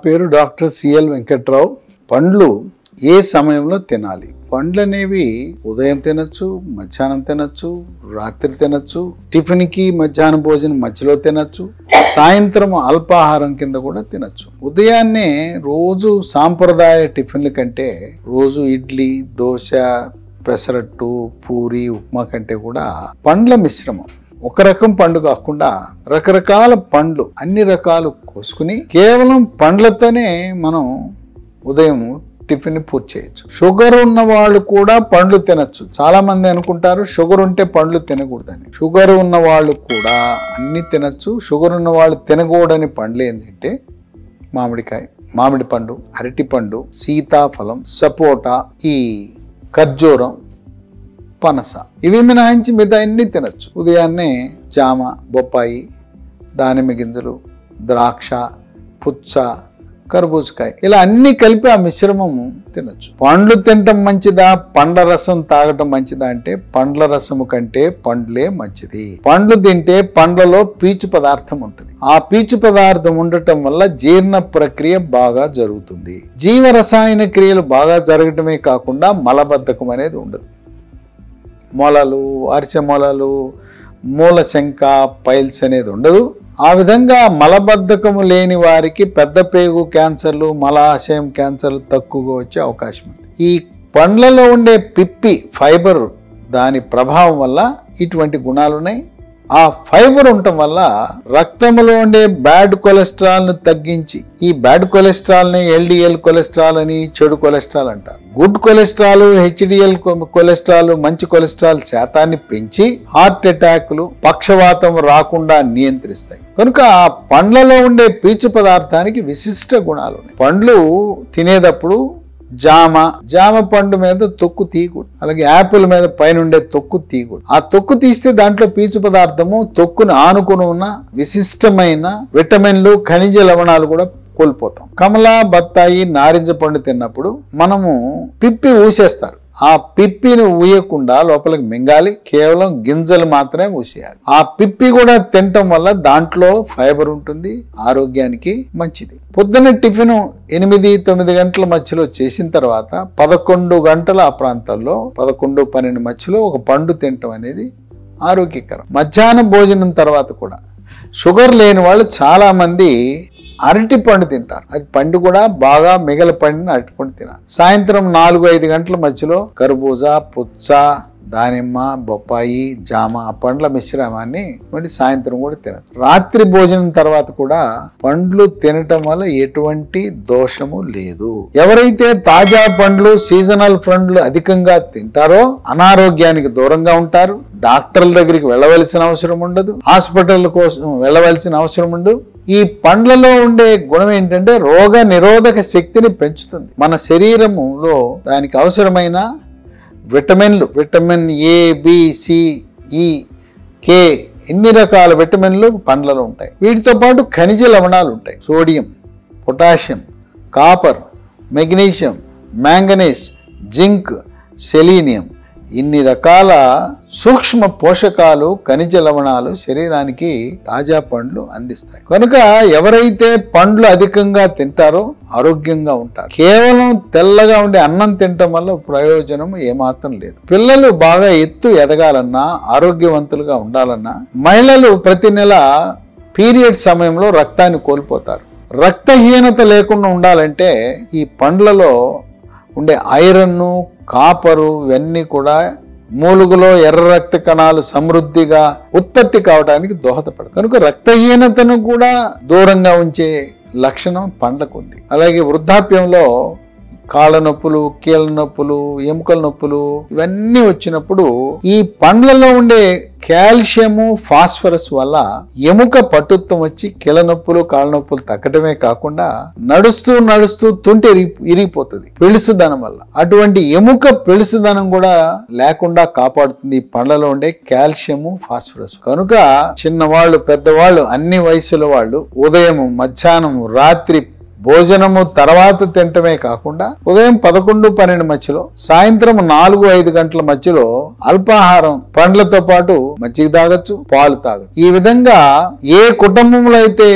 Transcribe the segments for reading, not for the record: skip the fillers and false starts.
పేరు doctor CL Venkatrao. పండ్లు ఏ సమయంలో తినాలి? పండ్లు అనేవి ఉదయం తినచ్చు, మధ్యాహ్నం తినచ్చు, రాత్రి తినచ్చు, టిఫిన్కి మధ్యాహ్నం భోజనం మధ్యలో తినచ్చు, సాయంత్రం అల్పాహారం కింద కూడా తినచ్చు. ఉదయాన్నే రోజు సాంప్రదాయ టిఫిన్ల కంటే రోజు ఇడ్లీ, దోశ, పెసరట్టు, పూరి, ఉప్మా కంటే కూడా పండ్ల మిశ్రమం, ఒక రకం పండు కాకుండా రకరకాల పండ్లు అన్ని రకాలు కోసుకుని కేవలం పండ్లతోనే మనం ఉదయం టిఫిన్ పూర్తి చేయొచ్చు. షుగర్ ఉన్న వాళ్ళు కూడా పండ్లు తినచ్చు. చాలా మంది అనుకుంటారు షుగర్ ఉంటే పండ్లు తినకూడదని. షుగర్ ఉన్న వాళ్ళు కూడా అన్ని తినచ్చు. షుగర్ ఉన్న వాళ్ళు తినకూడని పండ్లు ఏంటంటే మామిడికాయ, మామిడి పండు, అరటి పండు, సీతాఫలం, సపోటా, ఈ ఖర్జూరం, పనస, ఇవి మినహాయించి మిగతా అన్ని తినచ్చు. ఉదయాన్నే జామ, బొప్పాయి, దానిమ్మ గింజలు, ద్రాక్ష, పుచ్చ, కర్బూజకాయ, ఇలా అన్ని కలిపి ఆ మిశ్రమము తినచ్చు. పండ్లు తినటం మంచిదా, పండ్ల రసం తాగటం మంచిదా అంటే పండ్ల రసము కంటే పండ్లే మంచిది. పండ్లు తింటే పండ్లలో పీచు పదార్థం ఉంటుంది. ఆ పీచు పదార్థం ఉండటం వల్ల జీర్ణ ప్రక్రియ బాగా జరుగుతుంది. జీవరసాయన క్రియలు బాగా జరగటమే కాకుండా మలబద్ధకం అనేది ఉండదు. మొలలు, అరిసె మొలలు, మూలశంక, పైల్స్ అనేది ఉండదు. ఆ విధంగా మలబద్ధకము లేని వారికి పెద్ద పేగు క్యాన్సర్లు, మలాశయం క్యాన్సర్లు తక్కువగా వచ్చే అవకాశం ఉంది. ఈ పండ్లలో ఉండే పిప్పి, ఫైబర్, దాని ప్రభావం వల్ల ఇటువంటి గుణాలు ఉన్నాయి. ఆ ఫైబర్ ఉండటం వల్ల రక్తంలో ఉండే బ్యాడ్ కొలెస్ట్రాల్ ను తగ్గించి, ఈ బ్యాడ్ కొలెస్ట్రాల్ ని ఎల్డిఎల్ కొలెస్ట్రాల్ అని, చెడు కొలెస్ట్రాల్ అంటారు. గుడ్ కొలెస్ట్రాల్, హెచ్డిఎల్ కొలెస్ట్రాల్, మంచి కొలెస్ట్రాల్ శాతాన్ని పెంచి హార్ట్ అటాక్లు, పక్షవాతం రాకుండా నియంత్రిస్తాయి. కనుక పండ్లలో ఉండే పీచు పదార్థానికి విశిష్ట గుణాలు ఉన్నాయి. పండ్లు తినేటప్పుడు జామ పండు మీద తొక్కు తీయకూడదు. అలాగే యాపిల్ మీద పైన ఉండే తొక్కు తీయకూడదు. ఆ తొక్కు తీస్తే దాంట్లో పీచు పదార్థము, తొక్కును ఆనుకుని ఉన్న విశిష్టమైన విటమిన్లు, ఖనిజ లవణాలు కూడా కోల్పోతాం. కమల, బత్తాయి, నారింజ పండు తిన్నప్పుడు మనము పిప్పి ఊసేస్తారు. ఆ పిప్పిని ఊయకుండా లోపలికి మింగాలి. కేవలం గింజలు మాత్రమే ఊసేయాలి. ఆ పిప్పి కూడా తినటం వల్ల దాంట్లో ఫైబర్ ఉంటుంది, ఆరోగ్యానికి మంచిది. పొద్దున్న టిఫిన్ 8-9 గంటల మధ్యలో చేసిన తర్వాత 11 గంటల ఆ ప్రాంతాల్లో 11-12 మధ్యలో ఒక పండు తినటం అనేది ఆరోగ్యకరం. మధ్యాహ్నం భోజనం తర్వాత కూడా షుగర్ లేని వాళ్ళు చాలా మంది అరటి పండు తింటారు. అది పండు కూడా బాగా మిగల పండిన అరటి పండు తినాలి. సాయంత్రం 4-5 గంటల మధ్యలో కర్బూజా, పుచ్చ, దానిమ్మ, బొప్పాయి, జామ, ఆ పండ్ల మిశ్రమాన్ని మళ్ళీ సాయంత్రం కూడా తినచ్చు. రాత్రి భోజనం తర్వాత కూడా పండ్లు తినటం వల్ల ఎటువంటి దోషము లేదు. ఎవరైతే తాజా పండ్లు, సీజనల్ పండ్లు అధికంగా తింటారో అనారోగ్యానికి దూరంగా ఉంటారు. డాక్టర్ల దగ్గరికి వెళ్ళవలసిన అవసరం ఉండదు, హాస్పిటల్ కోసం వెళ్ళవలసిన అవసరం ఉండదు. ఈ పండ్లలో ఉండే గుణం ఏంటంటే రోగ నిరోధక శక్తిని పెంచుతుంది. మన శరీరములో దానికి అవసరమైన విటమిన్లు, విటమిన్ ఏ, బి, సి, ఈ, కే, ఇన్ని రకాల విటమిన్లు పండ్లలో ఉంటాయి. వీటితో పాటు ఖనిజ లవణాలు ఉంటాయి. Sodium, potassium, copper, magnesium, manganese, zinc, selenium, ఇన్ని రకాల సూక్ష్మ పోషకాలు, ఖనిజ లవణాలు శరీరానికి తాజా పండ్లు అందిస్తాయి. కనుక ఎవరైతే పండ్లు అధికంగా తింటారో ఆరోగ్యంగా ఉంటారు. కేవలం తెల్లగా ఉండే అన్నం తినటం వల్ల ప్రయోజనం ఏమాత్రం లేదు. పిల్లలు బాగా ఎదగాలన్నా, ఆరోగ్యవంతులుగా ఉండాలన్నా, మహిళలు ప్రతి నెల పీరియడ్ సమయంలో రక్తాన్ని కోల్పోతారు. రక్తహీనత లేకుండా ఉండాలంటే ఈ పండ్లలో ఉండే ఐరన్, కాపరు, ఇవన్నీ కూడా మూలుగులో ఎర్ర రక్త కణాలు సమృద్ధిగా ఉత్పత్తి కావడానికి దోహదపడతాయి. కనుక రక్తహీనతను కూడా దూరంగా ఉంచే లక్షణం పండ్లకు ఉంది. అలాగే వృద్ధాప్యంలో కాళ్ళ నొప్పులు, కీళ్ళ నొప్పులు, ఎముకల నొప్పులు ఇవన్నీ వచ్చినప్పుడు ఈ పండ్లలో ఉండే కాల్షియము, ఫాస్ఫరస్ వల్ల ఎముక పట్టుత్వం వచ్చి కీళ్ళ నొప్పులు, కాళ్ళ నొప్పులు తగ్గటమే కాకుండా నడుస్తూ తుంటి ఇరిగిపోతుంది పెళుసుదనం వల్ల. అటువంటి ఎముక పెళుసుదనం కూడా లేకుండా కాపాడుతుంది ఈ పండ్లలో ఉండే కాల్షియము, ఫాస్ఫరస్. కనుక చిన్నవాళ్ళు, పెద్దవాళ్ళు, అన్ని వయసుల వాళ్ళు ఉదయం, మధ్యాహ్నం, రాత్రి భోజనము తర్వాత తినటమే కాకుండా ఉదయం 11-12 మధ్యలో, సాయంత్రం 4-5 గంటల మధ్యలో అల్పాహారం పండ్లతో పాటు మజ్జిగ తాగొచ్చు, పాలు తాగొచ్చు. ఈ విధంగా ఏ కుటుంబంలో అయితే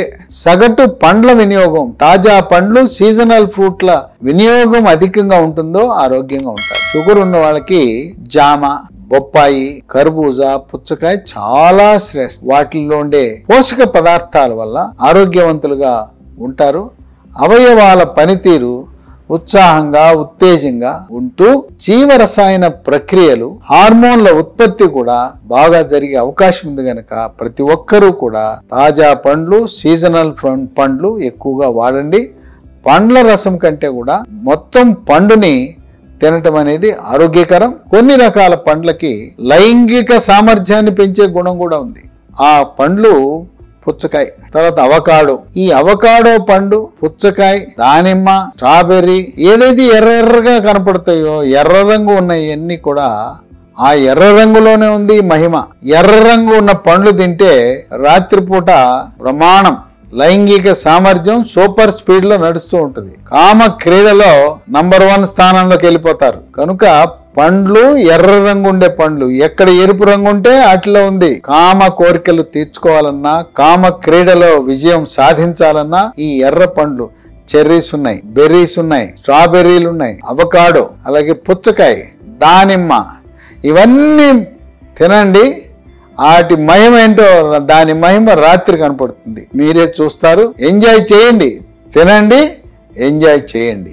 సగటు పండ్ల వినియోగం, తాజా పండ్లు, సీజనల్ ఫ్రూట్ల వినియోగం అధికంగా ఉంటుందో ఆరోగ్యంగా ఉంటారు. షుగర్ ఉన్న వాళ్ళకి జామ, బొప్పాయి, కర్బూజా, పుచ్చకాయ చాలా శ్రేష్ఠ. వాటిల్లో ఉండే పోషక పదార్థాల వల్ల ఆరోగ్యవంతులుగా ఉంటారు. అవయవాల పనితీరు ఉత్సాహంగా, ఉత్తేజంగా ఉంటూ జీవరసాయన ప్రక్రియలు, హార్మోన్ల ఉత్పత్తి కూడా బాగా జరిగే అవకాశం ఉంది కనుక ప్రతి ఒక్కరూ కూడా తాజా పండ్లు, సీజనల్ పండ్లు ఎక్కువగా వాడండి. పండ్ల రసం కంటే కూడా మొత్తం పండుని తినటం అనేది ఆరోగ్యకరం. కొన్ని రకాల పండ్లకి లైంగిక సామర్థ్యాన్ని పెంచే గుణం కూడా ఉంది. ఆ పండ్లు పుచ్చకాయ, తర్వాత అవకాడో. ఈ అవకాడో పండు, పుచ్చకాయ, దానిమ్మ, స్ట్రాబెర్రీ ఏదైతే ఎర్రగా కనపడతాయో, ఎర్ర రంగు ఉన్నవన్నీ కూడా ఆ ఎర్ర రంగులోనే ఉంది మహిమ. ఎర్ర రంగు ఉన్న పండ్లు తింటే రాత్రిపూట ప్రమాణం, లైంగిక సామర్థ్యం సూపర్ స్పీడ్ లో నడుస్తూ ఉంటుంది. కామ క్రీడలో నంబర్ 1 స్థానంలోకి వెళ్ళిపోతారు. కనుక పండ్లు ఎర్ర రంగు ఉండే పండ్లు, ఎక్కడ ఎరుపు రంగు ఉంటే అట్లా ఉంది. కామ కోరికలు తీర్చుకోవాలన్నా, కామ క్రీడలో విజయం సాధించాలన్నా ఈ ఎర్ర పండ్లు, చెర్రీస్ ఉన్నాయి, బెర్రీస్ ఉన్నాయి, స్ట్రాబెర్రీలు ఉన్నాయి, అవకాడో, అలాగే పుచ్చకాయ, దానిమ్మ, ఇవన్నీ తినండి. వాటి మహిమ ఏంటో, దాని మహిమ రాత్రి కనపడుతుంది. మీరే చూస్తారు. ఎంజాయ్ చేయండి, తినండి, ఎంజాయ్ చేయండి.